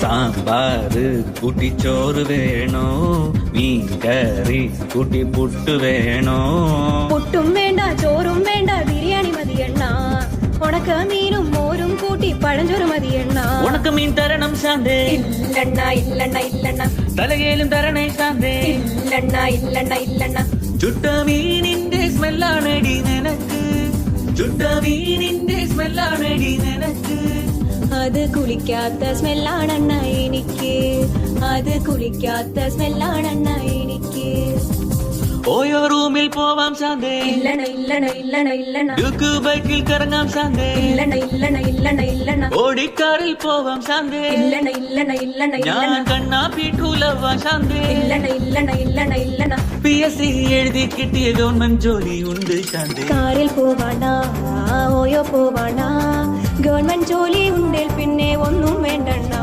സാമ്പാറ് കൂട്ടി ചോറ് വേണോ മീൻ കറി കൂട്ടി പുട്ട് വേണോ പുട്ടും വേണ്ട ചോറും വേണ്ട ബിരിയാണി മതിയെണ്ണ ഉണക്ക മീനും മോരും കൂട്ടി പഴഞ്ചോറ് മതിയെണ്ണ ഉണക്ക മീൻ തരണം ശാന്തേ ഇല്ലണ്ണ ഇല്ലണ്ണ ഇല്ലണ്ണ തലകേലും തരണേ ശാന്തേ ഇല്ലണ്ണ ഇല്ലണ്ണ ഇല്ലണ്ണ ചുട്ട മീനിന്റെ സ്മെല്ലാണടി നിനക്ക് ചുട്ട മീനിന്റെ സ്മെല്ലാണടി നിനക്ക് അത് കുളിക്കാത്ത സ്മെല്ലാണെണ്ണ എനിക്ക് അത് കുളിക്കാത്ത സ്മെല്ലാണെണ്ണ എനിക്ക് ഓയോ റൂമിൽ പോവാം ശാന്തേ ഇല്ലണ ഇല്ലണ ഇല്ലണ ഇല്ലണ ഡ്യൂക്ക് ബൈക്കിൽ കറങ്ങാം ശാന്തേ ഇല്ലണ ഇല്ലണ ഇല്ലണ ഇല്ലണ ഓടിക്കാറിൽ പോവാം ശാന്തേ ഇല്ലണ ഇല്ലണ ഇല്ലണ ഞാൻ ഇല്ലണ കണ്ണാ പീഠൂലവാ ശാന്തേ ഇല്ലണ ഇല്ലണ ഇല്ലണ ഇല്ലണ PSC എഴുതി കിട്ടിയ ഗവൺമെന്റ് ജോലി ഉണ്ട് ശാന്തേ കാറിൽ പോവാണ ഓയോ പോവാണ ഗവൺമെന്റ് ജോലി ഉണ്ടേൽ പിന്നെ ഒന്നും വേണ്ടണ്ണ